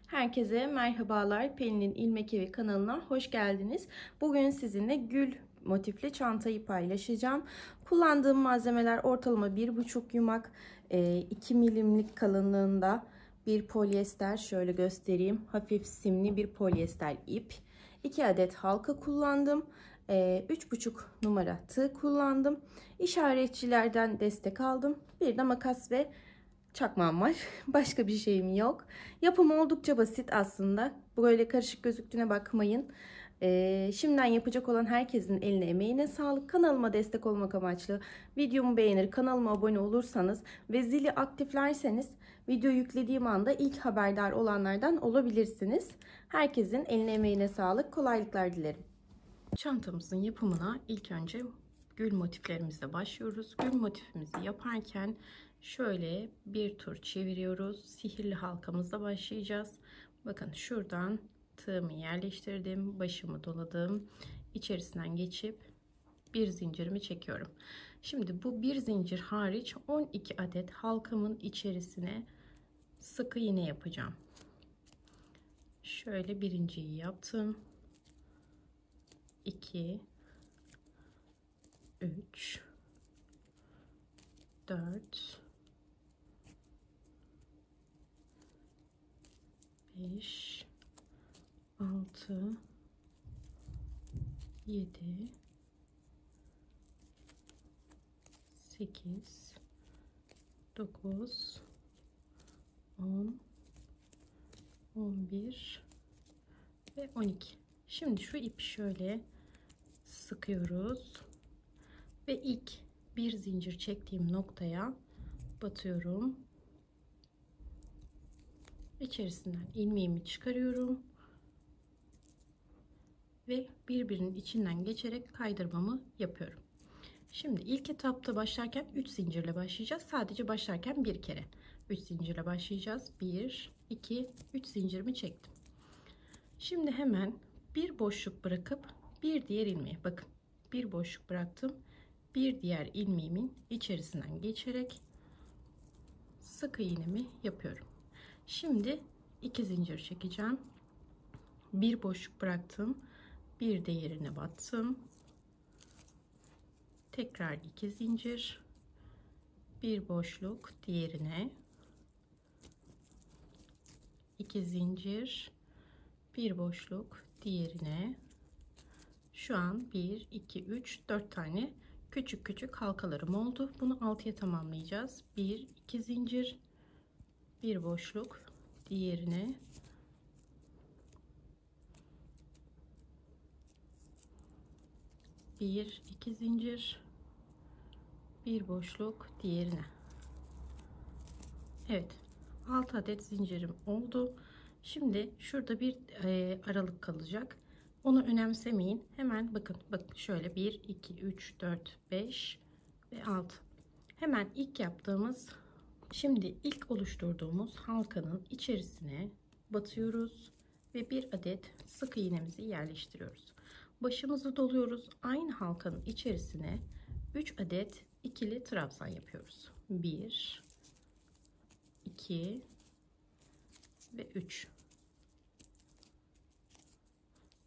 Herkese merhabalar. Pelin'in İlmek Evi kanalına hoş geldiniz. Bugün sizinle gül motifli çantayı paylaşacağım. Kullandığım malzemeler ortalama 1,5 yumak, 2 milimlik kalınlığında bir polyester, şöyle göstereyim, hafif simli bir polyester ip, 2 adet halka kullandım. 3,5 numara tığ kullandım. İşaretçilerden destek aldım. Bir de makas ve çakmağım var. Başka bir şeyim yok. Yapımı oldukça basit aslında. Böyle karışık gözüktüğüne bakmayın. Şimdiden yapacak olan herkesin eline emeğine sağlık. Kanalıma destek olmak amaçlı videomu beğenir, kanalıma abone olursanız ve zili aktiflerseniz video yüklediğim anda ilk haberdar olanlardan olabilirsiniz. Herkesin eline emeğine sağlık. Kolaylıklar dilerim. Çantamızın yapımına ilk önce gül motiflerimizle başlıyoruz. Gül motifimizi yaparken şöyle bir tur çeviriyoruz. Sihirli halkamızla başlayacağız. Bakın şuradan tığımı yerleştirdim. Başımı doladım. İçerisinden geçip bir zincirimi çekiyorum. Şimdi bu bir zincir hariç 12 adet halkamın içerisine sık iğne yapacağım. Şöyle birinciyi yaptım. 2 3 4 5 6 7 8 9 10 11 ve 12. Şimdi şu ipi şöyle sıkıyoruz ve ilk bir zincir çektiğim noktaya batıyorum. İçerisinden ilmeğimi çıkarıyorum ve birbirinin içinden geçerek kaydırmamı yapıyorum. Şimdi ilk etapta başlarken 3 zincirle başlayacağız. Sadece başlarken bir kere 3 zincirle başlayacağız. 1 2 3 zincirimi çektim. Şimdi hemen bir boşluk bırakıp bir diğer ilmeğe, bakın bir boşluk bıraktım, bir diğer ilmeğimin içerisinden geçerek sık iğnemi yapıyorum. Şimdi 2 zincir çekeceğim. Bir boşluk bıraktım, bir diğerine battım, tekrar 2 zincir, bir boşluk, diğerine 2 zincir, bir boşluk, diğerine. Şu an 1 2 3 4 tane küçük küçük halkalarım oldu. Bunu 6'ya tamamlayacağız. 1 2 zincir, bir boşluk, diğerine 1 2 zincir, bir boşluk, diğerine. Evet, 6 adet zincirim oldu. Şimdi şurada bir aralık kalacak. Onu önemsemeyin. Hemen bakın şöyle 1 2 3 4 5 ve 6. Hemen ilk yaptığımız, şimdi ilk oluşturduğumuz halkanın içerisine batıyoruz ve bir adet sık iğnemizi yerleştiriyoruz. Başımızı doluyoruz. Aynı halkanın içerisine 3 adet ikili trabzan yapıyoruz. 1 2 ve 3.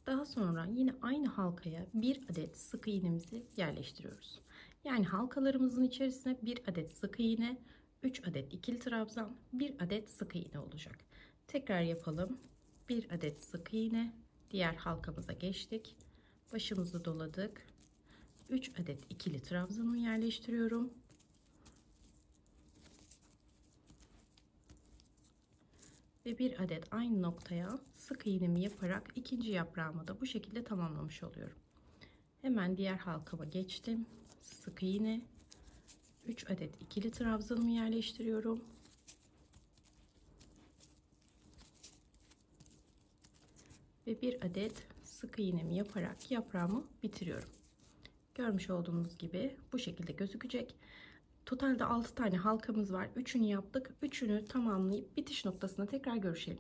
Daha sonra yine aynı halkaya bir adet sık iğnemizi yerleştiriyoruz. Yani halkalarımızın içerisine bir adet sık iğne, 3 adet ikili trabzan, bir adet sık iğne olacak. Tekrar yapalım. Bir adet sık iğne, diğer halkamıza geçtik. Başımızı doladık. 3 adet ikili trabzanımı yerleştiriyorum. Ve bir adet aynı noktaya sık iğnemi yaparak ikinci yaprağımı da bu şekilde tamamlamış oluyorum. Hemen diğer halkama geçtim. Sık iğne, 3 adet ikili trabzanımı yerleştiriyorum. Ve bir adet sık iğnemi yaparak yaprağımı bitiriyorum. Görmüş olduğunuz gibi bu şekilde gözükecek. Totalde 6 tane halkamız var. 3'ünü yaptık. 3'ünü tamamlayıp bitiş noktasına tekrar görüşelim.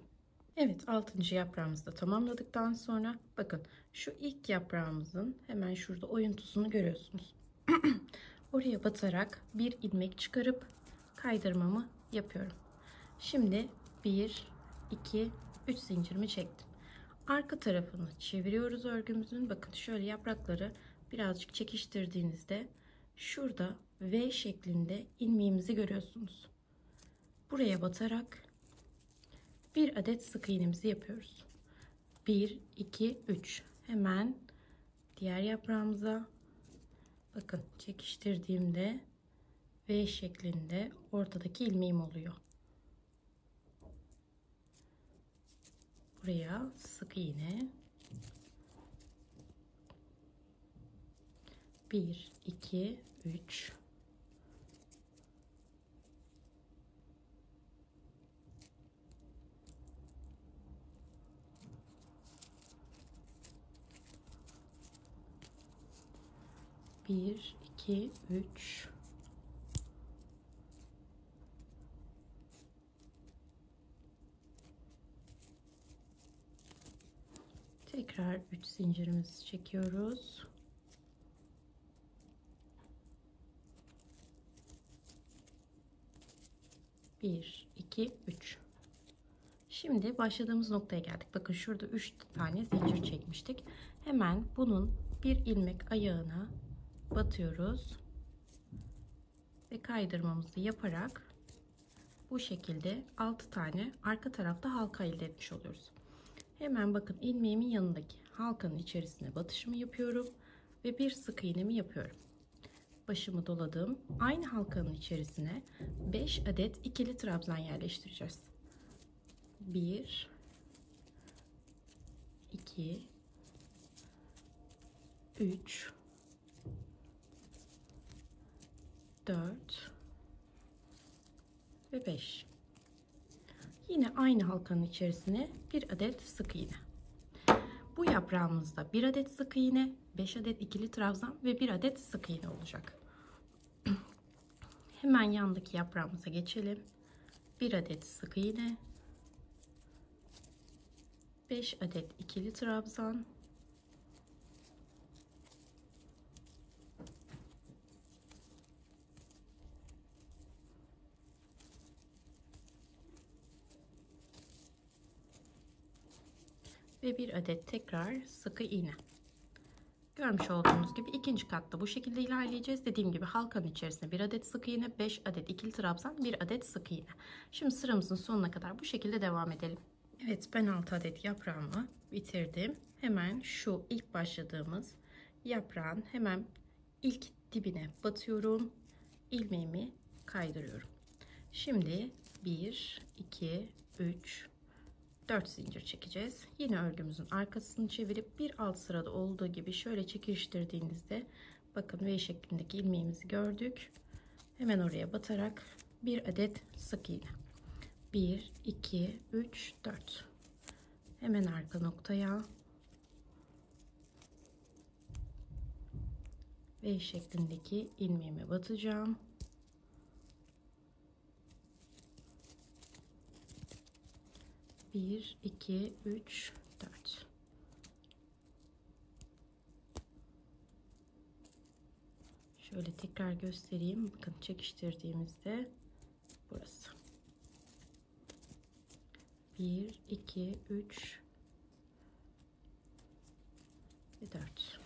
Evet, 6. yaprağımızı da tamamladıktan sonra bakın şu ilk yaprağımızın hemen şurada oyuntusunu görüyorsunuz. Oraya batarak bir ilmek çıkarıp kaydırmamı yapıyorum. Şimdi 1 2 3 zincirimi çektim. Arka tarafını çeviriyoruz örgümüzün. Bakın şöyle yaprakları birazcık çekiştirdiğinizde şurada V şeklinde ilmeğimizi görüyorsunuz. Buraya batarak bir adet sık iğnemizi yapıyoruz. 1 2 3. Hemen diğer yaprağımıza bakın çekiştirdiğimde V şeklinde ortadaki ilmeğim oluyor. Buraya sık iğne. 1 2 3. Bir, iki, üç. Tekrar 3 zincirimizi çekiyoruz. Bir, iki, üç. Şimdi başladığımız noktaya geldik. Bakın şurada 3 tane zincir çekmiştik. Hemen bunun bir ilmek ayağına batıyoruz. Ve kaydırmamızı yaparak bu şekilde 6 tane arka tarafta halka elde etmiş oluyoruz. Hemen bakın ilmeğimin yanındaki halkanın içerisine batışımı yapıyorum ve bir sık iğnemi yapıyorum. Başımı doladım. Aynı halkanın içerisine 5 adet ikili trabzan yerleştireceğiz. 1 2 3 4 ve 5. Yine aynı halkanın içerisine bir adet sık iğne. Bu yaprağımızda bir adet sık iğne, 5 adet ikili trabzan ve bir adet sık iğne olacak. Hemen yandaki yaprağımıza geçelim. Bir adet sık iğne, 5 adet ikili trabzan, ve bir adet tekrar sık iğne. Görmüş olduğunuz gibi ikinci katta bu şekilde ilerleyeceğiz. Dediğim gibi halkanın içerisine bir adet sık iğne, 5 adet ikili trabzan, bir adet sık iğne. Şimdi sıramızın sonuna kadar bu şekilde devam edelim. Evet, ben 6 adet yaprağımı bitirdim. Hemen şu ilk başladığımız yaprağın hemen ilk dibine batıyorum. İlmeğimi kaydırıyorum. Şimdi 1 2 3 4 zincir çekeceğiz. Yine örgümüzün arkasını çevirip bir alt sırada olduğu gibi şöyle çekiştirdiğinizde bakın V şeklindeki ilmeğimizi gördük. Hemen oraya batarak bir adet sık iğne. 1 2 3 4. Hemen arka noktaya V şeklindeki ilmeğime batacağım. Bir, iki, üç, dört. Şöyle tekrar göstereyim. Bakın çekiştirdiğimizde burası. 1, 2, 3 ve 4.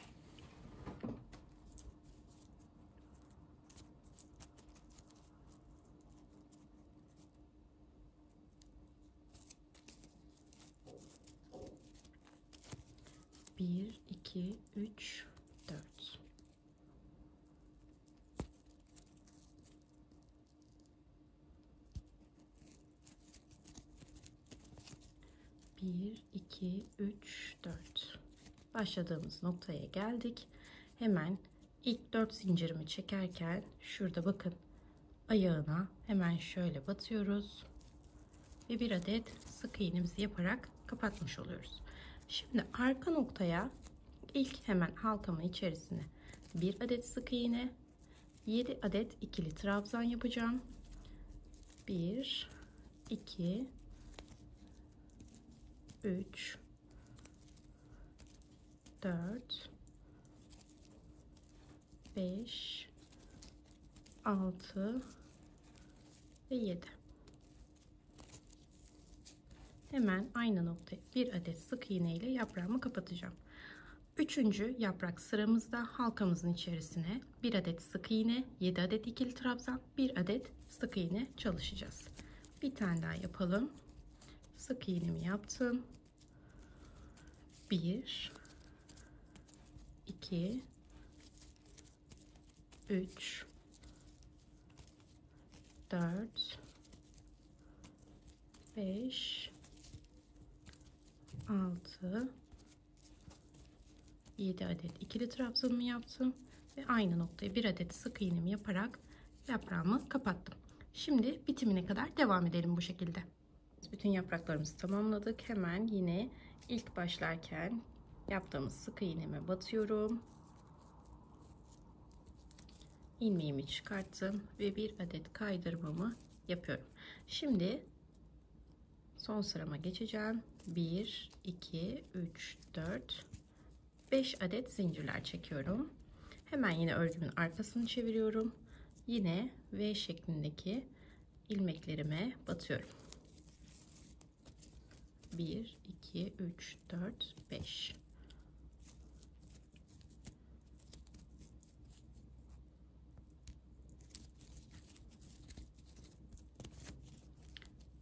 Bir, iki, üç, dört. Bir, iki, üç, dört. Başladığımız noktaya geldik. Hemen ilk 4 zincirimi çekerken şurada bakın ayağına hemen şöyle batıyoruz ve bir adet sık iğnemizi yaparak kapatmış oluyoruz. Şimdi arka noktaya ilk hemen halkamın içerisine bir adet sık iğne, 7 adet ikili trabzan yapacağım. 1 2 3 4 5 6 ve 7. Hemen aynı noktaya bir adet sık iğne ile yaprağımı kapatacağım. Üçüncü yaprak sıramızda halkamızın içerisine bir adet sık iğne, 7 adet ikili trabzan, bir adet sık iğne çalışacağız. Bir tane daha yapalım. Sık iğnemi yaptım. 1 2 3 4 5 6 7 adet ikili trabzanımı yaptım ve aynı noktaya bir adet sık iğnemi yaparak yaprağımı kapattım. Şimdi bitimine kadar devam edelim bu şekilde. Bütün yapraklarımızı tamamladık. Hemen yine ilk başlarken yaptığımız sık iğneme batıyorum. İlmeğimi çıkarttım ve bir adet kaydırmamı yapıyorum. Şimdi son sırama geçeceğim. 1 2 3 4 5 adet zincirler çekiyorum. Hemen yine örgümün arkasını çeviriyorum. Yine V şeklindeki ilmeklerime batıyorum. 1 2 3 4 5.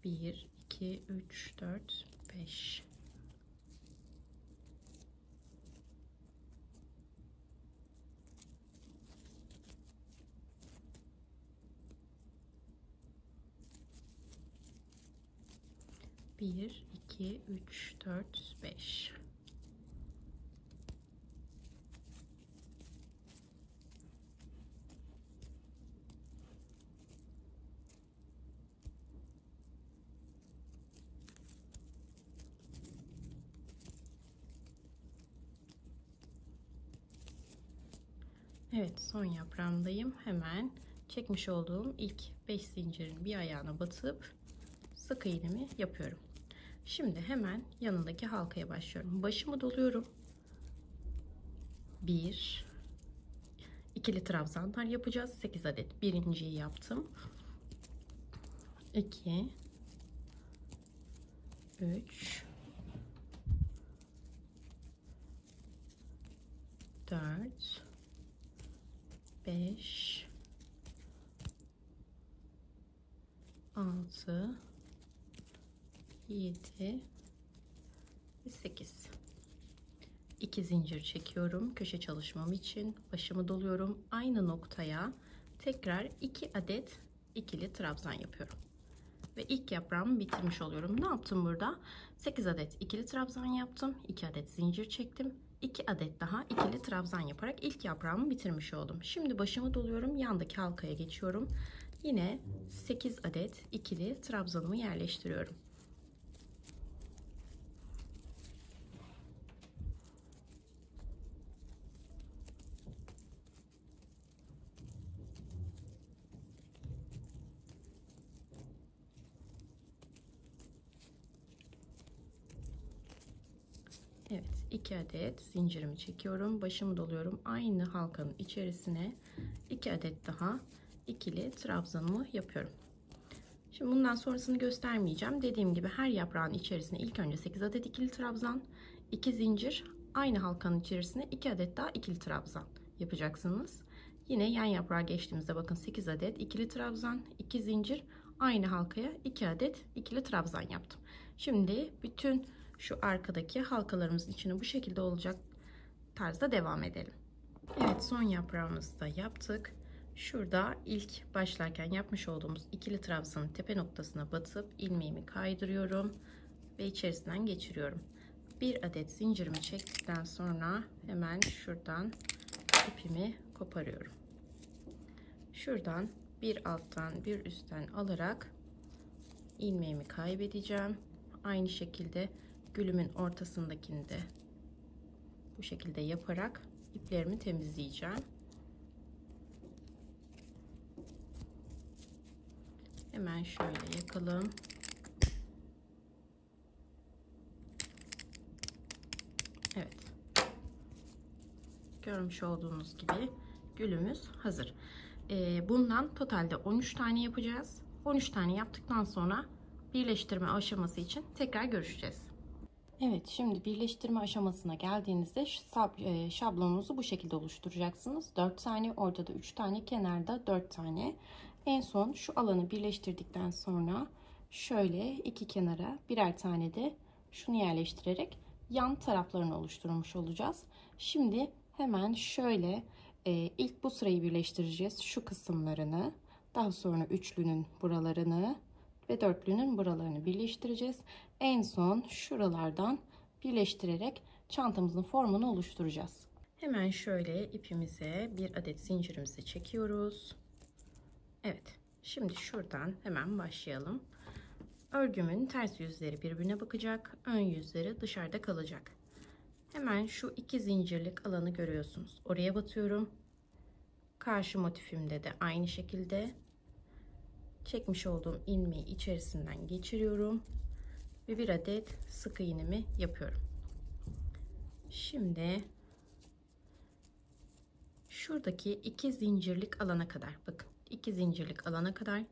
Bir, iki, üç, dört, beş. Bir, iki, üç, dört, beş. Evet, son yaprağımdayım. Hemen çekmiş olduğum ilk 5 zincirin bir ayağına batıp sık iğnemi yapıyorum. Şimdi hemen yanındaki halkaya başlıyorum. Başımı doluyorum. 1 ikili trabzanlar yapacağız. 8 adet. Birinciyi yaptım. 2 3 4 5 6 7 ve 8. 2 zincir çekiyorum köşe çalışmam için. Başımı doluyorum. Aynı noktaya tekrar 2 adet ikili trabzan yapıyorum. Ve ilk yaprağımı bitirmiş oluyorum. Ne yaptım burada? 8 adet ikili trabzan yaptım. 2 adet zincir çektim. 2 adet daha ikili trabzan yaparak ilk yaprağımı bitirmiş oldum. Şimdi başımı doluyorum. Yandaki halkaya geçiyorum. Yine 8 adet ikili trabzanımı yerleştiriyorum. Evet, 2 adet zincirimi çekiyorum. Başımı doluyorum. Aynı halkanın içerisine 2 adet daha ikili trabzanımı yapıyorum. Şimdi bundan sonrasını göstermeyeceğim. Dediğim gibi her yaprağın içerisine ilk önce 8 adet ikili trabzan, 2 zincir, aynı halkanın içerisine 2 adet daha ikili trabzan yapacaksınız. Yine yan yaprağa geçtiğimizde bakın 8 adet ikili trabzan, 2 zincir, aynı halkaya 2 adet ikili trabzan yaptım. Şimdi bütün şu arkadaki halkalarımızın içine bu şekilde olacak tarzda devam edelim. Evet, son yaprağımızı da yaptık. Şurada ilk başlarken yapmış olduğumuz ikili trabzanın tepe noktasına batıp ilmeğimi kaydırıyorum ve içerisinden geçiriyorum. Bir adet zincirimi çektikten sonra hemen şuradan ipimi koparıyorum. Şuradan bir alttan bir üstten alarak ilmeğimi kaybedeceğim. Aynı şekilde gülümün ortasındakini de bu şekilde yaparak iplerimi temizleyeceğim. Hemen şöyle yakalım. Evet. Görmüş olduğunuz gibi gülümüz hazır. Bundan totalde 13 tane yapacağız. 13 tane yaptıktan sonra birleştirme aşaması için tekrar görüşeceğiz. Evet, şimdi birleştirme aşamasına geldiğinizde şablonunuzu bu şekilde oluşturacaksınız. 4 tane, ortada 3 tane, kenarda 4 tane. En son şu alanı birleştirdikten sonra şöyle iki kenara birer tane de şunu yerleştirerek yan taraflarını oluşturmuş olacağız. Şimdi hemen şöyle ilk bu sırayı birleştireceğiz. Şu kısımlarını, daha sonra üçlünün buralarını ve dörtlünün buralarını birleştireceğiz. En son şuralardan birleştirerek çantamızın formunu oluşturacağız. Hemen şöyle ipimize bir adet zincirimizi çekiyoruz. Evet, şimdi şuradan hemen başlayalım. Örgümün ters yüzleri birbirine bakacak, ön yüzleri dışarıda kalacak. Hemen şu iki zincirlik alanı görüyorsunuz. Oraya batıyorum. Karşı motifimde de aynı şekilde çekmiş olduğum ilmeği içerisinden geçiriyorum ve bir adet sık iğnemi yapıyorum. Şimdi şuradaki iki zincirlik alana kadar, bakın iki zincirlik alana kadar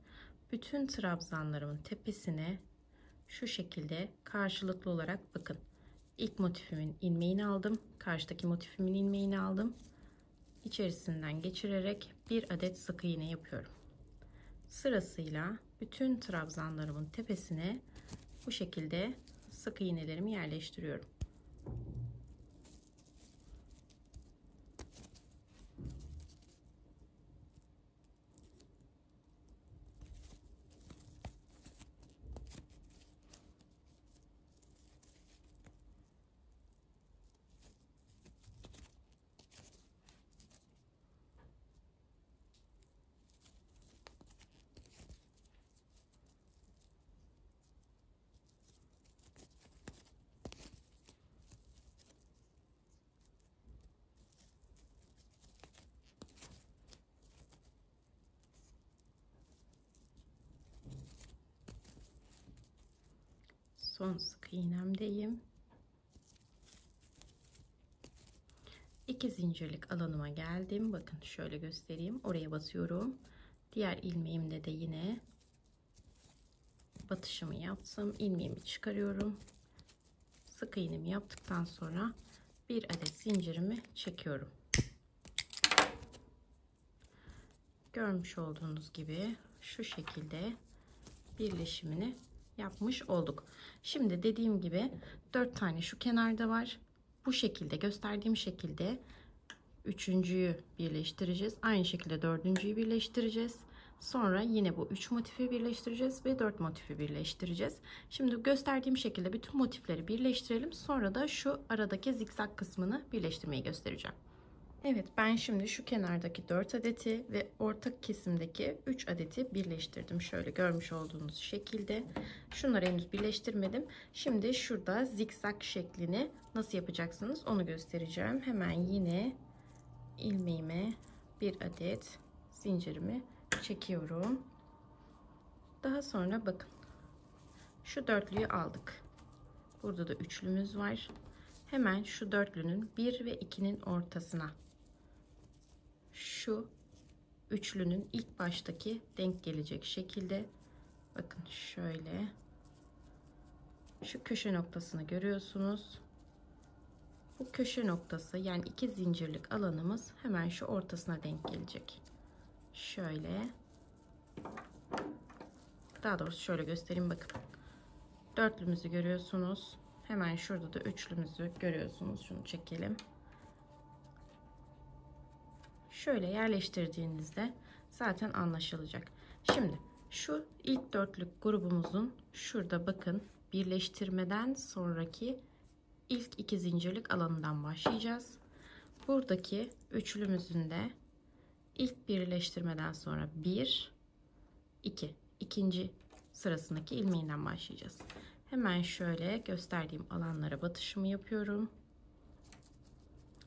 bütün trabzanlarımın tepesine şu şekilde karşılıklı olarak, bakın ilk motifimin ilmeğini aldım, karşıdaki motifimin ilmeğini aldım, içerisinden geçirerek bir adet sık iğne yapıyorum. Sırasıyla bütün trabzanlarımın tepesine bu şekilde sık iğnelerimi yerleştiriyorum. Son sık iğnemdeyim. 2 zincirlik alanıma geldim. Bakın şöyle göstereyim. Oraya batıyorum. Diğer ilmeğimde de yine batışımı yaptım. İlmeğimi çıkarıyorum. Sık iğnemi yaptıktan sonra bir adet zincirimi çekiyorum. Görmüş olduğunuz gibi şu şekilde birleşimini yapmış olduk. Şimdi dediğim gibi 4 tane şu kenarda var. Bu şekilde gösterdiğim şekilde üçüncüyü birleştireceğiz. Aynı şekilde dördüncüyü birleştireceğiz. Sonra yine bu 3 motifi birleştireceğiz ve 4 motifi birleştireceğiz. Şimdi gösterdiğim şekilde bütün motifleri birleştirelim. Sonra da şu aradaki zikzak kısmını birleştirmeyi göstereceğim. Evet, ben şimdi şu kenardaki 4 adeti ve orta kesimdeki 3 adeti birleştirdim. Şöyle görmüş olduğunuz şekilde. Şunları henüz birleştirmedim. Şimdi şurada zikzak şeklini nasıl yapacaksınız onu göstereceğim. Hemen yine ilmeğime bir adet zincirimi çekiyorum. Daha sonra bakın şu dörtlüyü aldık. Burada da üçlümüz var. Hemen şu dörtlünün 1 ve 2'nin ortasına şu üçlünün ilk baştaki denk gelecek şekilde, bakın şöyle şu köşe noktasını görüyorsunuz. Bu köşe noktası, yani 2 zincirlik alanımız hemen şu ortasına denk gelecek. Şöyle, daha doğrusu şöyle göstereyim, bakın dörtlümüzü görüyorsunuz. Hemen şurada da üçlümüzü görüyorsunuz. Şunu çekelim. Şöyle yerleştirdiğinizde zaten anlaşılacak. Şimdi şu ilk dörtlük grubumuzun şurada bakın birleştirmeden sonraki ilk 2 zincirlik alanından başlayacağız. Buradaki üçlümüzün de ilk birleştirmeden sonra 1 2 ikinci sırasındaki ilmeğinden başlayacağız. Hemen şöyle gösterdiğim alanlara batışımı yapıyorum.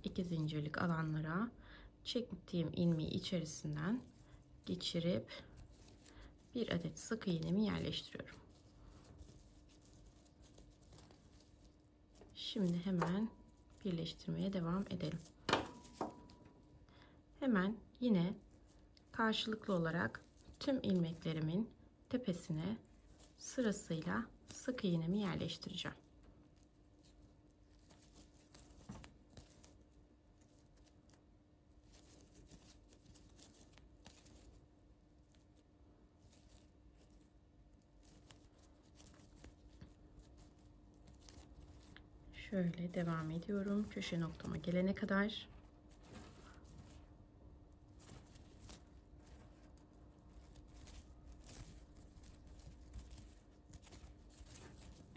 2 zincirlik alanlara çektiğim ilmeği içerisinden geçirip bir adet sık iğnemi yerleştiriyorum. Şimdi hemen birleştirmeye devam edelim. Hemen yine karşılıklı olarak tüm ilmeklerimin tepesine sırasıyla sık iğnemi yerleştireceğim. Şöyle devam ediyorum köşe noktama gelene kadar.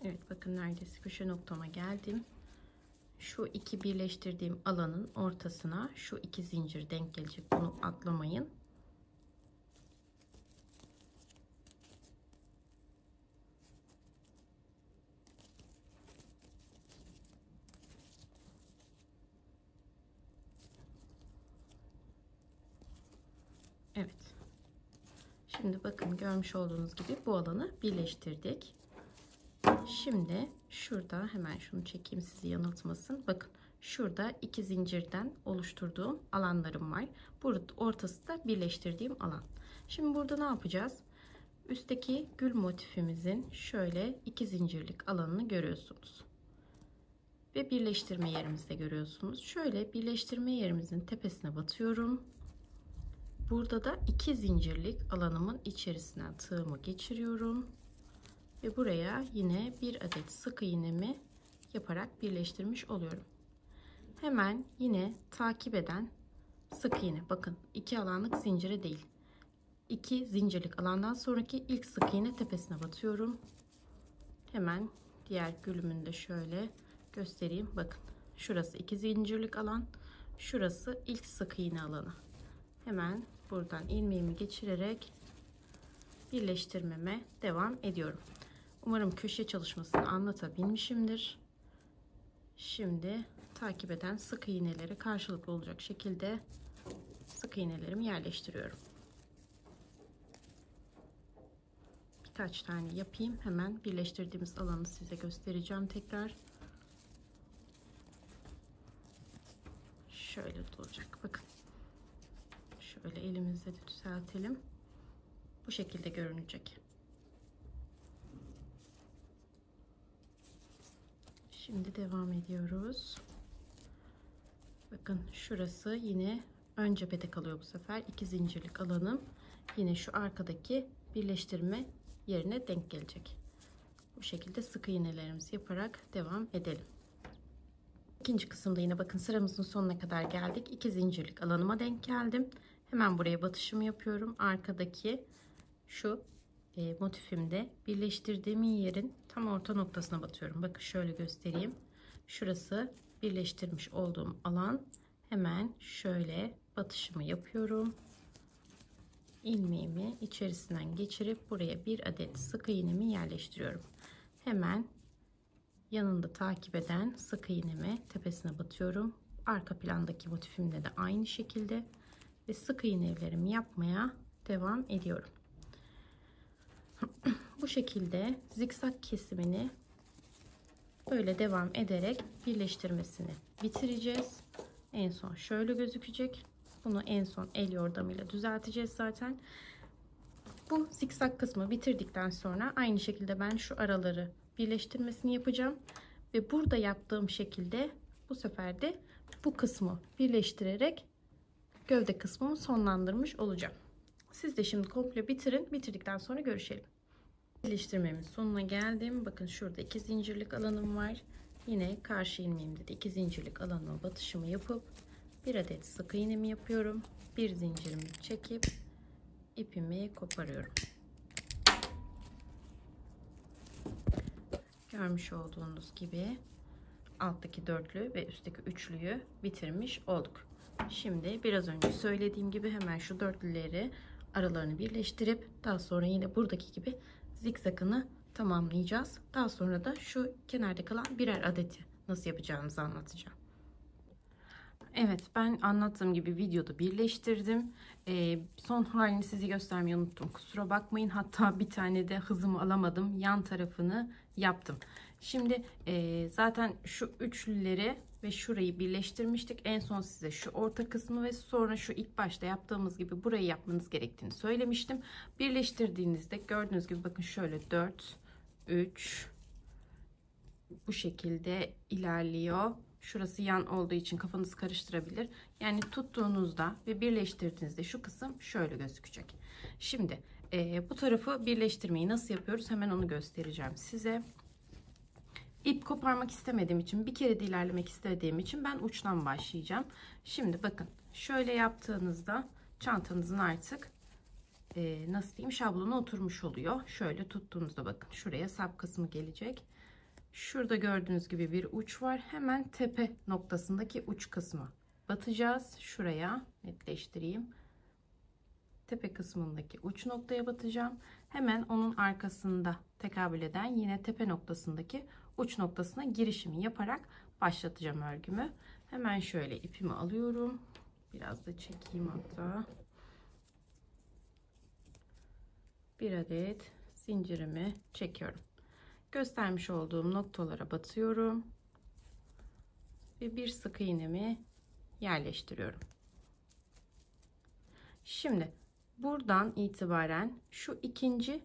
Evet, bakın neredeyse köşe noktama geldim. Şu iki birleştirdiğim alanın ortasına şu iki zincir denk gelecek. Bunu atlamayın. Evet. Şimdi bakın görmüş olduğunuz gibi bu alanı birleştirdik. Şimdi şurada hemen şunu çekeyim sizi yanıltmasın. Bakın şurada iki zincirden oluşturduğum alanlarım var. Burada ortası da birleştirdiğim alan. Şimdi burada ne yapacağız? Üstteki gül motifimizin şöyle iki zincirlik alanını görüyorsunuz. Ve birleştirme yerimizde görüyorsunuz. Şöyle birleştirme yerimizin tepesine batıyorum. Burada da iki zincirlik alanımın içerisinden tığımı geçiriyorum. Ve buraya yine bir adet sık iğnemi yaparak birleştirmiş oluyorum. Hemen yine takip eden sık iğne. Bakın iki alanlık zincire değil. İki zincirlik alandan sonraki ilk sık iğne tepesine batıyorum. Hemen diğer gülümünü de şöyle göstereyim. Bakın şurası iki zincirlik alan. Şurası ilk sık iğne alanı. Hemen buradan ilmeğimi geçirerek birleştirmeme devam ediyorum. Umarım köşe çalışmasını anlatabilmişimdir. Şimdi takip eden sık iğneleri karşılıklı olacak şekilde sık iğnelerimi yerleştiriyorum. Birkaç tane yapayım. Hemen birleştirdiğimiz alanı size göstereceğim tekrar. Şöyle olacak. Bakın. Şöyle elimizle de düzeltelim. Bu şekilde görünecek. Şimdi devam ediyoruz. Bakın şurası yine ön cephede kalıyor bu sefer. İki zincirlik alanım yine şu arkadaki birleştirme yerine denk gelecek. Bu şekilde sık iğnelerimizi yaparak devam edelim. İkinci kısımda yine bakın sıramızın sonuna kadar geldik. İki zincirlik alanıma denk geldim. Hemen buraya batışımı yapıyorum. Arkadaki şu motifimde birleştirdiğim yerin tam orta noktasına batıyorum. Bakın şöyle göstereyim. Şurası birleştirmiş olduğum alan. Hemen şöyle batışımı yapıyorum. İlmeğimi içerisinden geçirip buraya bir adet sık iğnemi yerleştiriyorum. Hemen yanında takip eden sık iğnemi tepesine batıyorum. Arka plandaki motifimde de aynı şekilde ve sık iğnelerimi yapmaya devam ediyorum. Bu şekilde zikzak kesimini böyle devam ederek birleştirmesini bitireceğiz. En son şöyle gözükecek. Bunu en son el yordamıyla düzelteceğiz zaten. Bu zikzak kısmı bitirdikten sonra aynı şekilde ben şu araları birleştirmesini yapacağım. Ve burada yaptığım şekilde bu sefer de bu kısmı birleştirerek gövde kısmımı sonlandırmış olacağım. Siz de şimdi komple bitirin. Bitirdikten sonra görüşelim. Birleştirmemin sonuna geldim. Bakın şurada iki zincirlik alanım var. Yine karşı ilmeğimde de iki zincirlik alanıma batışımı yapıp bir adet sık iğnemi yapıyorum. Bir zincirimi çekip ipimi koparıyorum. Görmüş olduğunuz gibi alttaki dörtlü ve üstteki üçlüyü bitirmiş olduk. Şimdi biraz önce söylediğim gibi hemen şu dörtlüleri aralarını birleştirip daha sonra yine buradaki gibi zikzakını tamamlayacağız. Daha sonra da şu kenarda kalan birer adeti nasıl yapacağımızı anlatacağım. Evet, ben anlattığım gibi videoda birleştirdim. Son halini size göstermeyi unuttum. Kusura bakmayın. Hatta bir tane de hızımı alamadım. Yan tarafını yaptım. Şimdi zaten şu üçlüleri ve şurayı birleştirmiştik. En son size şu orta kısmı ve sonra şu ilk başta yaptığımız gibi burayı yapmanız gerektiğini söylemiştim. Birleştirdiğinizde gördüğünüz gibi bakın şöyle 4 3 bu şekilde ilerliyor. Şurası yan olduğu için kafanız karıştırabilir. Yani tuttuğunuzda ve birleştirdiğinizde şu kısım şöyle gözükecek. Şimdi bu tarafı birleştirmeyi nasıl yapıyoruz? Hemen onu göstereceğim size. İp koparmak istemediğim için, bir kere de ilerlemek istediğim için ben uçtan başlayacağım. Şimdi bakın şöyle yaptığınızda çantanızın artık nasıl diyeyim, şablonu oturmuş oluyor. Şöyle tuttuğunuzda bakın şuraya sap kısmı gelecek. Şurada gördüğünüz gibi bir uç var. Hemen tepe noktasındaki uç kısmı batacağız. Şuraya netleştireyim. Tepe kısmındaki uç noktaya batacağım. Hemen onun arkasında tekabül eden yine tepe noktasındaki uç noktasına girişimi yaparak başlatacağım örgümü. Hemen şöyle ipimi alıyorum. Biraz da çekeyim hatta. Bir adet zincirimi çekiyorum. Göstermiş olduğum noktalara batıyorum ve bir sık iğnemi yerleştiriyorum. Şimdi buradan itibaren şu ikinci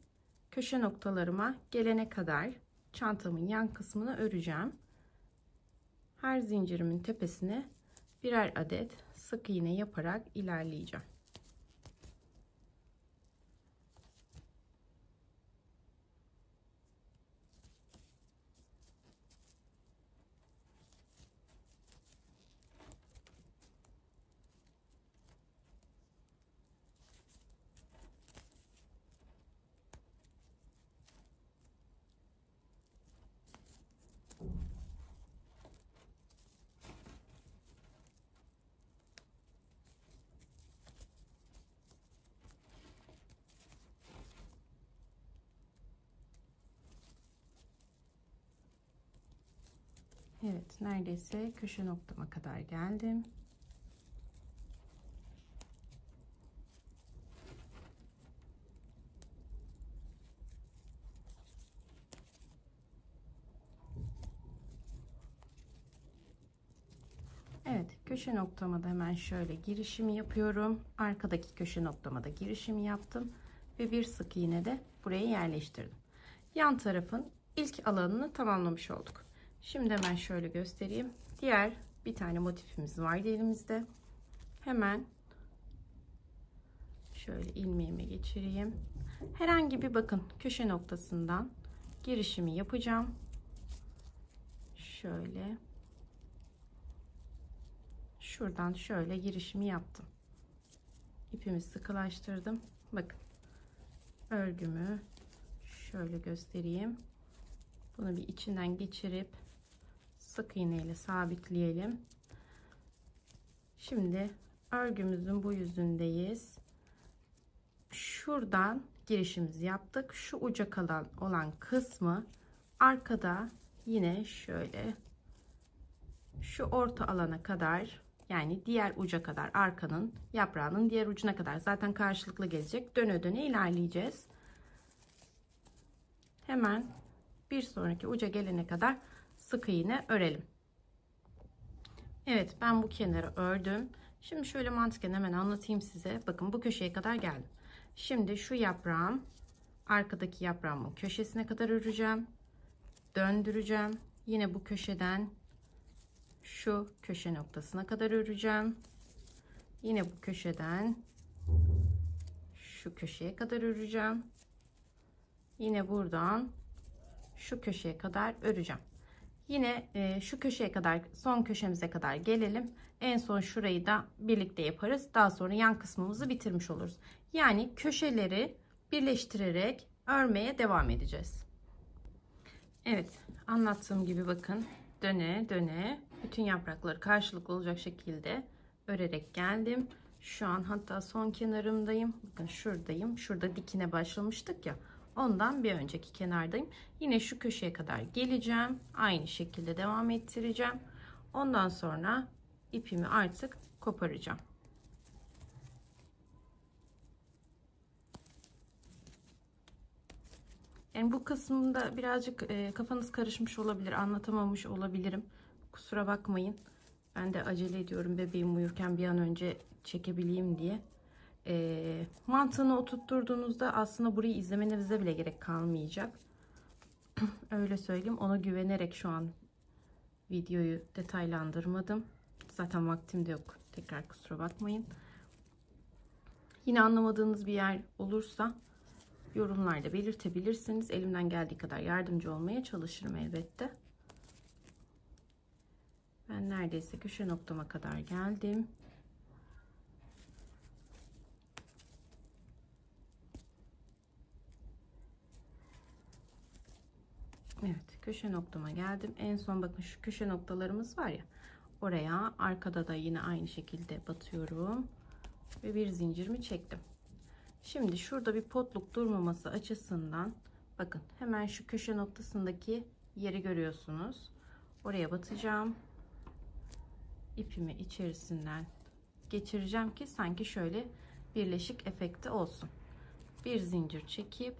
köşe noktalarıma gelene kadar çantamın yan kısmını öreceğim. Her zincirimin tepesine birer adet sık iğne yaparak ilerleyeceğim. Evet, neredeyse köşe noktama kadar geldim. Evet, köşe noktama da hemen şöyle girişimi yapıyorum. Arkadaki köşe noktama da girişimi yaptım ve bir sık iğne de buraya yerleştirdim. Yan tarafın ilk alanını tamamlamış olduk. Şimdi hemen şöyle göstereyim. Diğer bir tane motifimiz vardı elimizde. Hemen şöyle ilmeğimi geçireyim. Herhangi bir bakın köşe noktasından girişimi yapacağım. Şöyle şuradan şöyle girişimi yaptım. İpimi sıkılaştırdım. Bakın örgümü şöyle göstereyim. Bunu bir içinden geçirip sık iğne ile sabitleyelim. Şimdi örgümüzün bu yüzündeyiz. Şuradan girişimizi yaptık. Şu uca kalan olan kısmı arkada yine şöyle şu orta alana kadar, yani diğer uca kadar, arkanın yaprağının diğer ucuna kadar zaten karşılıklı gelecek. Döne döne ilerleyeceğiz. Hemen bir sonraki uca gelene kadar sık iğne örelim. Evet, ben bu kenarı ördüm. Şimdi şöyle mantıken hemen anlatayım size. Bakın bu köşeye kadar geldim. Şimdi şu yaprağım, arkadaki yaprağımın köşesine kadar öreceğim. Döndüreceğim. Yine bu köşeden şu köşe noktasına kadar öreceğim. Yine bu köşeden şu köşeye kadar öreceğim. Yine buradan şu köşeye kadar öreceğim. Yine şu köşeye kadar, son köşemize kadar gelelim. En son şurayı da birlikte yaparız. Daha sonra yan kısmımızı bitirmiş oluruz. Yani köşeleri birleştirerek örmeye devam edeceğiz. Evet, anlattığım gibi bakın döne döne bütün yaprakları karşılıklı olacak şekilde örerek geldim. Şu an hatta son kenarımdayım. Bakın şuradayım. Şurada dikine başlamıştık ya. Ondan bir önceki kenardayım. Yine şu köşeye kadar geleceğim. Aynı şekilde devam ettireceğim. Ondan sonra ipimi artık koparacağım. Yani bu kısımda birazcık kafanız karışmış olabilir, anlatamamış olabilirim. Kusura bakmayın. Ben de acele ediyorum bebeğim uyurken bir an önce çekebileyim diye. Mantığını oturtturduğunuzda aslında burayı izlemenize bile gerek kalmayacak. Öyle söyleyeyim. Ona güvenerek şu an videoyu detaylandırmadım. Zaten vaktim de yok. Tekrar kusura bakmayın. Yine anlamadığınız bir yer olursa yorumlarda belirtebilirsiniz. Elimden geldiği kadar yardımcı olmaya çalışırım elbette. Ben neredeyse köşe noktama kadar geldim. Evet, köşe noktama geldim. En son bakın şu köşe noktalarımız var ya. Oraya arkada da yine aynı şekilde batıyorum. Ve bir zincirimi çektim. Şimdi şurada bir potluk durmaması açısından bakın hemen şu köşe noktasındaki yeri görüyorsunuz. Oraya batacağım. İpimi içerisinden geçireceğim ki sanki şöyle birleşik efekti olsun. Bir zincir çekip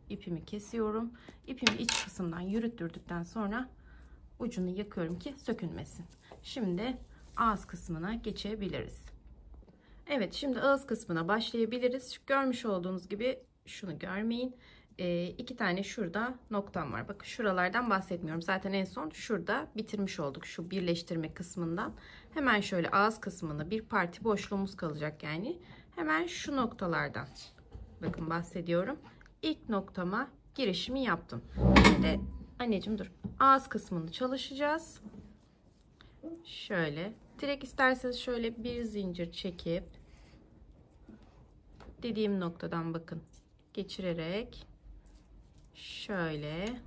ipimi kesiyorum. İpimi iç kısımdan yürüttürdükten sonra ucunu yakıyorum ki sökülmesin. Şimdi ağız kısmına geçebiliriz. Evet, şimdi ağız kısmına başlayabiliriz. Görmüş olduğunuz gibi şunu görmeyin. İki tane şurada noktam var. Bakın şuralardan bahsetmiyorum. Zaten en son şurada bitirmiş olduk şu birleştirme kısmından. Hemen şöyle ağız kısmında bir parti boşluğumuz kalacak yani. Hemen şu noktalardan bakın bahsediyorum. İlk noktama girişimi yaptım. Şimdi anneciğim dur. Ağız kısmını çalışacağız. Şöyle direkt isterseniz şöyle bir zincir çekip dediğim noktadan bakın geçirerek şöyle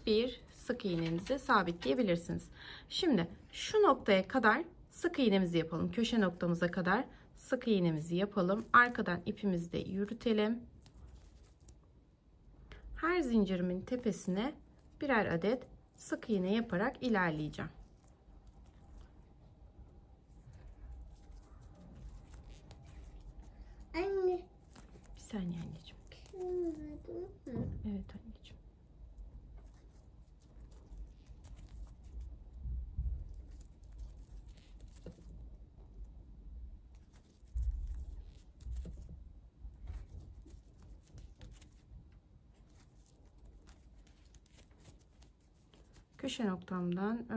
bir sık iğnenizi sabitleyebilirsiniz. Şimdi şu noktaya kadar sık iğnemizi yapalım. Köşe noktamıza kadar sık iğnemizi yapalım. Arkadan ipimizi de yürütelim. Her zincirimin tepesine birer adet sık iğne yaparak ilerleyeceğim. Anne. Bir saniye anneciğim. Evet anneciğim. Köşe noktamdan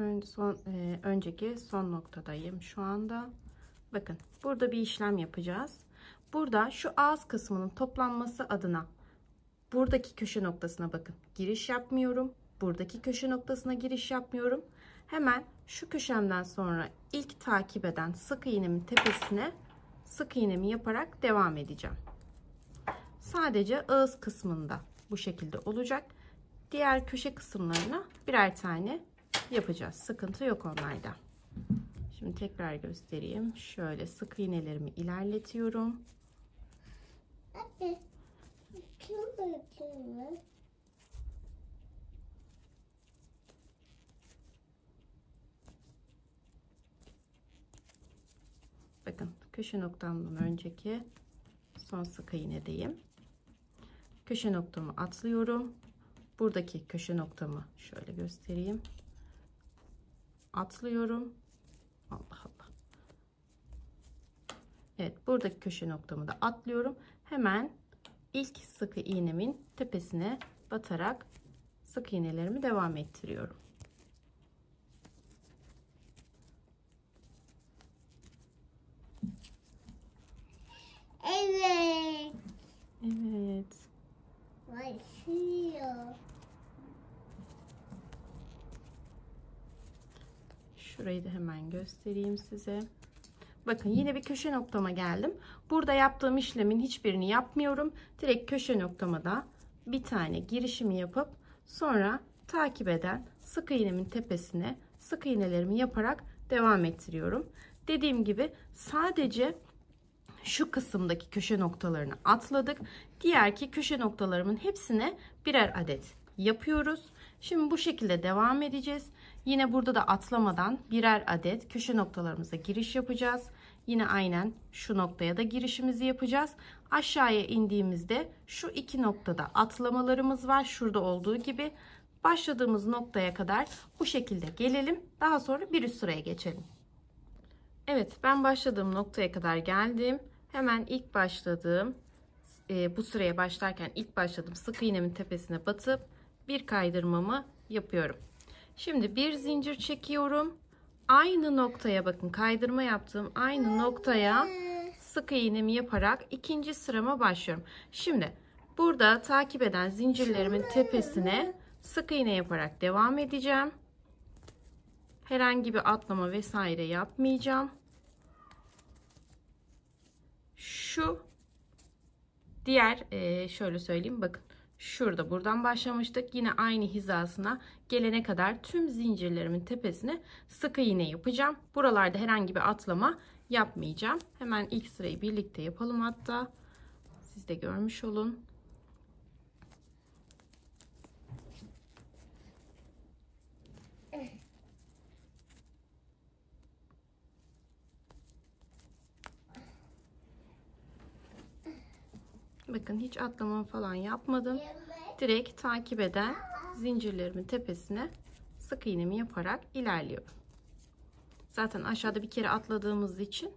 önceki son noktadayım şu anda. Bakın burada bir işlem yapacağız. Burada şu ağız kısmının toplanması adına buradaki köşe noktasına bakın giriş yapmıyorum. Buradaki köşe noktasına giriş yapmıyorum. Hemen şu köşemden sonra ilk takip eden sık iğnemin tepesine sık iğnemi yaparak devam edeceğim. Sadece ağız kısmında bu şekilde olacak. Diğer köşe kısımlarına birer tane yapacağız. Sıkıntı yok onlarda. Şimdi tekrar göstereyim. Şöyle sık iğnelerimi ilerletiyorum. Bakın köşe noktamdan önceki son sık iğnedeyim. Köşe noktamı atlıyorum. Buradaki köşe noktamı şöyle göstereyim. Atlıyorum. Allah Allah. Evet, buradaki köşe noktamı da atlıyorum. Hemen ilk sık iğnemin tepesine batarak sık iğnelerimi devam ettiriyorum. Evet. Evet. Başlıyor. Şurayı da hemen göstereyim size. Bakın yine bir köşe noktama geldim. Burada yaptığım işlemin hiçbirini yapmıyorum. Direkt köşe noktama da bir tane girişimi yapıp sonra takip eden sık iğnemin tepesine sık iğnelerimi yaparak devam ettiriyorum. Dediğim gibi sadece şu kısımdaki köşe noktalarını atladık. Diğerki köşe noktalarımın hepsine birer adet yapıyoruz. Şimdi bu şekilde devam edeceğiz. Yine burada da atlamadan birer adet köşe noktalarımıza giriş yapacağız. Yine aynen şu noktaya da girişimizi yapacağız. Aşağıya indiğimizde şu iki noktada atlamalarımız var. Şurada olduğu gibi başladığımız noktaya kadar bu şekilde gelelim. Daha sonra bir üst sıraya geçelim. Evet, ben başladığım noktaya kadar geldim. Hemen ilk başladığım bu sıraya başlarken ilk başladığım sık iğnemin tepesine batıp bir kaydırmamı yapıyorum. Şimdi bir zincir çekiyorum. Aynı noktaya bakın, kaydırma yaptığım aynı noktaya sık iğnemi yaparak ikinci sırama başlıyorum. Şimdi burada takip eden zincirlerimin tepesine sık iğne yaparak devam edeceğim. Herhangi bir atlama vesaire yapmayacağım. Şu diğer şöyle söyleyeyim, bakın şurada buradan başlamıştık. Yine aynı hizasına gelene kadar tüm zincirlerimin tepesine sık iğne yapacağım. Buralarda herhangi bir atlama yapmayacağım. Hemen ilk sırayı birlikte yapalım, hatta siz de görmüş olun. Bakın hiç atlama falan yapmadım. Direkt takip eden zincirlerimin tepesine sık iğnemi yaparak ilerliyorum. Zaten aşağıda bir kere atladığımız için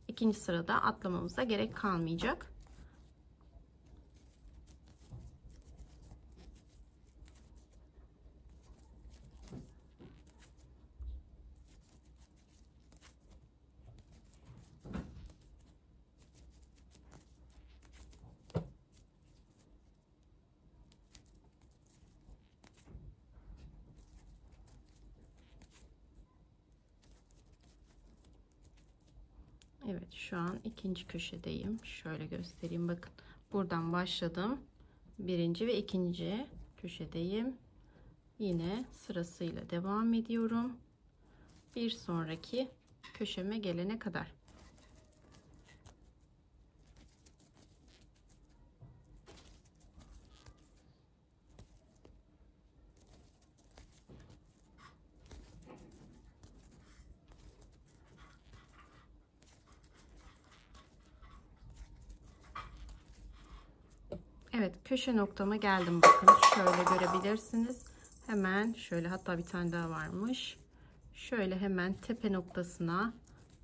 ikinci sırada atlamamıza gerek kalmayacak. Evet, şu an ikinci köşedeyim. Şöyle göstereyim, bakın. Buradan başladım. Birinci ve ikinci köşedeyim. Yine sırasıyla devam ediyorum. Bir sonraki köşeme gelene kadar. Evet, köşe noktama geldim, bakın şöyle görebilirsiniz. Hemen şöyle, hatta bir tane daha varmış. Şöyle hemen tepe noktasına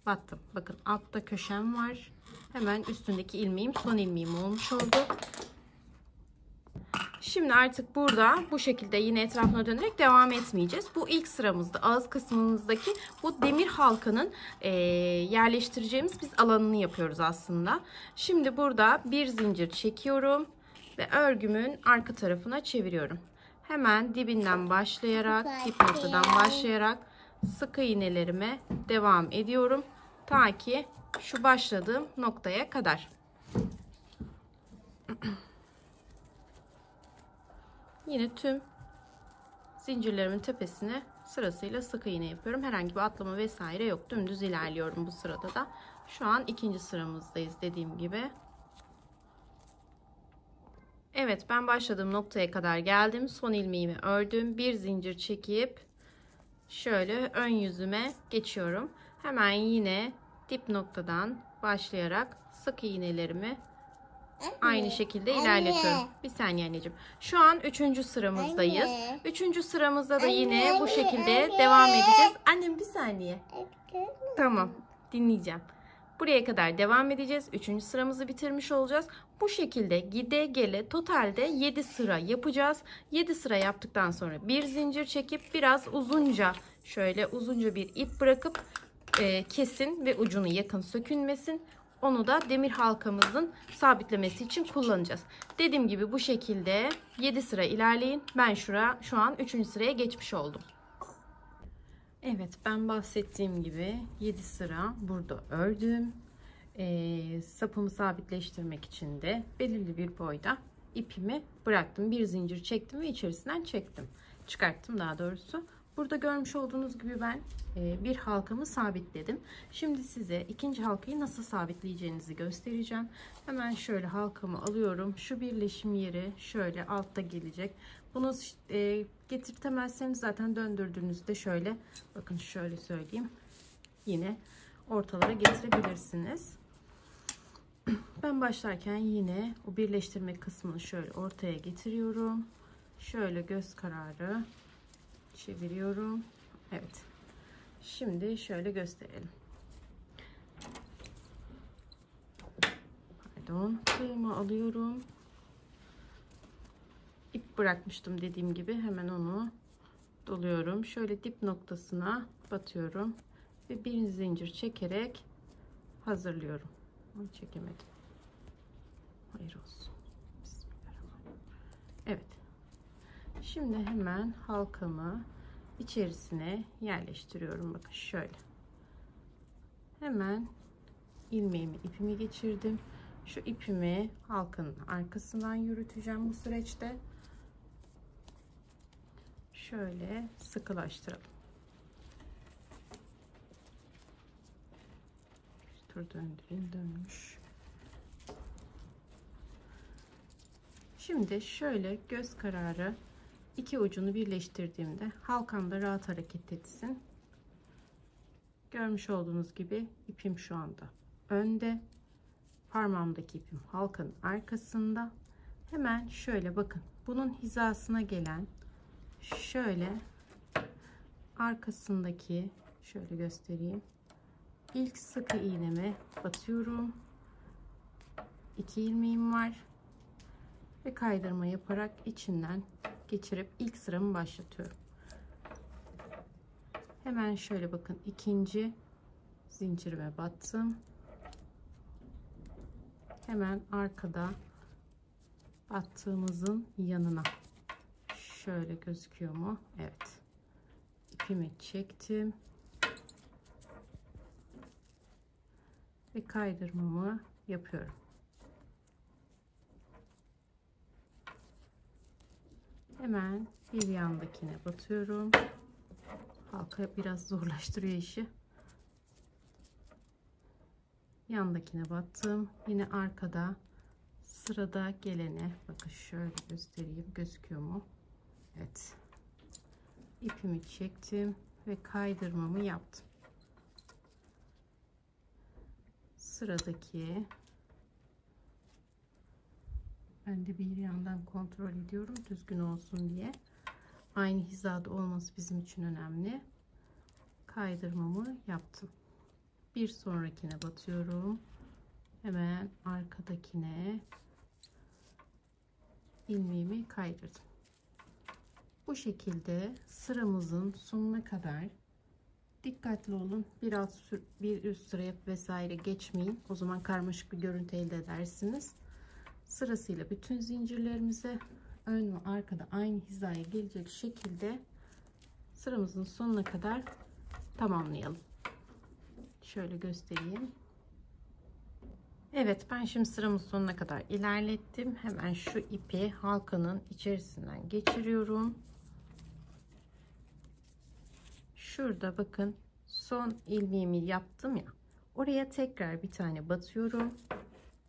battım. Bakın altta köşem var. Hemen üstündeki ilmeğim son ilmeğim olmuş oldu. Şimdi artık burada bu şekilde yine etrafına dönerek devam etmeyeceğiz. Bu ilk sıramızda ağız kısmımızdaki bu demir halkanın yerleştireceğimiz biz alanını yapıyoruz aslında. Şimdi burada bir zincir çekiyorum ve örgümün arka tarafına çeviriyorum. Hemen dibinden başlayarak, dip noktadan başlayarak sık iğnelerime devam ediyorum. Ta ki şu başladığım noktaya kadar. Yine tüm zincirlerimin tepesine sırasıyla sık iğne yapıyorum. Herhangi bir atlama vesaire yok. Dümdüz ilerliyorum bu sırada da. Şu an ikinci sıramızdayız dediğim gibi. Evet, ben başladığım noktaya kadar geldim. Son ilmeğimi ördüm. Bir zincir çekip şöyle ön yüzüme geçiyorum. Hemen yine dip noktadan başlayarak sık iğnelerimi aynı şekilde ilerletiyorum. Bir saniye anneciğim. Şu an 3. sıramızdayız. 3. sıramızda da yine bu şekilde devam edeceğiz. Annem bir saniye. Tamam, dinleyeceğim. Buraya kadar devam edeceğiz. 3. sıramızı bitirmiş olacağız. Bu şekilde gide gele totalde 7 sıra yapacağız. 7 sıra yaptıktan sonra bir zincir çekip biraz uzunca, şöyle uzunca bir ip bırakıp kesin ve ucunu yakın sökülmesin. Onu da demir halkamızın sabitlemesi için kullanacağız. Dediğim gibi bu şekilde 7 sıra ilerleyin. Ben şu an 3. sıraya geçmiş oldum. Evet, ben bahsettiğim gibi 7 sıra burada ördüm. Sapımı sabitleştirmek için de belirli bir boyda ipimi bıraktım. Bir zincir çektim ve içerisinden çektim. Çıkarttım daha doğrusu. Burada görmüş olduğunuz gibi ben bir halkamı sabitledim. Şimdi size ikinci halkayı nasıl sabitleyeceğinizi göstereceğim. Hemen şöyle halkamı alıyorum. Şu birleşim yeri şöyle altta gelecek. Bunu getirtemezseniz zaten döndürdüğünüzde şöyle, bakın şöyle söyleyeyim, yine ortalara getirebilirsiniz. Ben başlarken yine o birleştirme kısmını şöyle ortaya getiriyorum. Şöyle göz kararı çeviriyorum. Evet. Şimdi şöyle gösterelim. Pardon. Tığımı alıyorum. İp bırakmıştım dediğim gibi. Hemen onu doluyorum. Şöyle dip noktasına batıyorum. Ve bir zincir çekerek hazırlıyorum. Onu çekemedim. Hayır olsun. Evet. Şimdi hemen halkamı içerisine yerleştiriyorum. Bakın şöyle. Hemen ilmeğimi, ipimi geçirdim. Şu ipimi halkanın arkasından yürüteceğim bu süreçte. Şöyle sıkılaştıralım. Tur döndüreyim, dönmüş. Şimdi şöyle göz kararı iki ucunu birleştirdiğimde halkamda rahat hareket etsin. Görmüş olduğunuz gibi ipim şu anda önde. Parmağımdaki ipim halkanın arkasında. Hemen şöyle bakın. Bunun hizasına gelen şöyle arkasındaki şöyle göstereyim. İlk sık iğneme batıyorum. 2 ilmeğim var. Ve kaydırma yaparak içinden geçirip ilk sıramı başlatıyorum. Hemen şöyle bakın, ikinci zincirime battım. Hemen arkada battığımızın yanına şöyle gözüküyor mu? Evet. İpimi çektim ve kaydırmamı yapıyorum. Hemen bir yandakine batıyorum. Halka biraz zorlaştırıyor işi. Yandakine battım. Yine arkada sırada gelene bakın şöyle göstereyim. Gözüküyor mu? Evet. İpimi çektim ve kaydırmamı yaptım. Sıradaki ben de bir yandan kontrol ediyorum düzgün olsun diye. Aynı hizada olması bizim için önemli. Kaydırmamı yaptım. Bir sonrakine batıyorum. Hemen arkadakine ilmeğimi kaydırdım. Bu şekilde sıramızın sonuna kadar dikkatli olun. Bir üst sıraya vesaire geçmeyin. O zaman karmaşık bir görüntü elde edersiniz. Sırasıyla bütün zincirlerimize ön ve arkada aynı hizaya gelecek şekilde sıramızın sonuna kadar tamamlayalım. Şöyle göstereyim. Evet, ben şimdi sıramın sonuna kadar ilerlettim. Hemen şu ipi halkanın içerisinden geçiriyorum. Şurada bakın son ilmeğimi yaptım ya. Oraya tekrar bir tane batıyorum.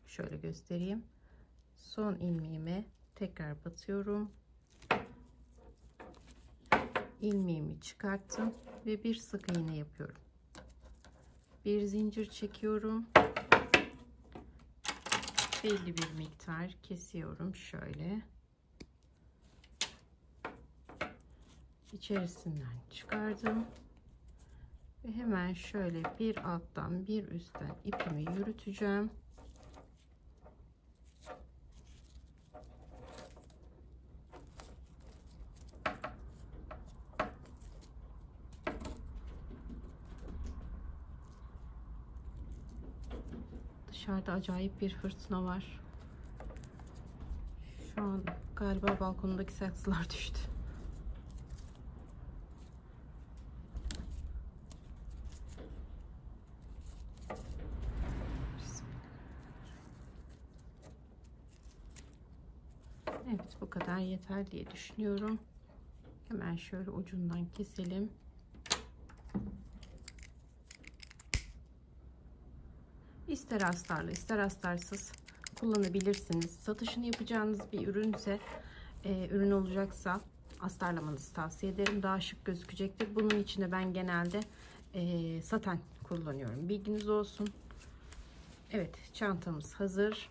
Şöyle göstereyim. Son ilmeğime tekrar batıyorum. İlmeğimi çıkarttım ve bir sık iğne yapıyorum. Bir zincir çekiyorum. Belli bir miktar kesiyorum şöyle. İçerisinden çıkardım. Ve hemen şöyle bir alttan bir üstten ipimi yürüteceğim. Dışarıda acayip bir fırtına var. Şu an galiba balkonundaki saksılar düştü. Evet, bu kadar yeter diye düşünüyorum. Hemen şöyle ucundan keselim. İster astarlı ister astarsız kullanabilirsiniz. Satışını yapacağınız bir ürünse, ürün olacaksa astarlamanızı tavsiye ederim. Daha şık gözükecektir. Bunun içine ben genelde saten kullanıyorum. Bilginiz olsun. Evet, çantamız hazır.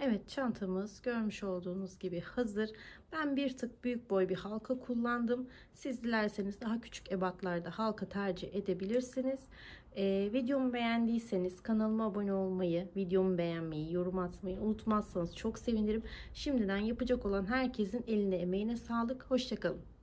Evet, çantamız görmüş olduğunuz gibi hazır. Ben bir tık büyük boy bir halka kullandım. Siz dilerseniz daha küçük ebatlarda halka tercih edebilirsiniz. Videomu beğendiyseniz kanalıma abone olmayı, videomu beğenmeyi, yorum atmayı unutmazsanız çok sevinirim. Şimdiden yapacak olan herkesin eline emeğine sağlık. Hoşça kalın.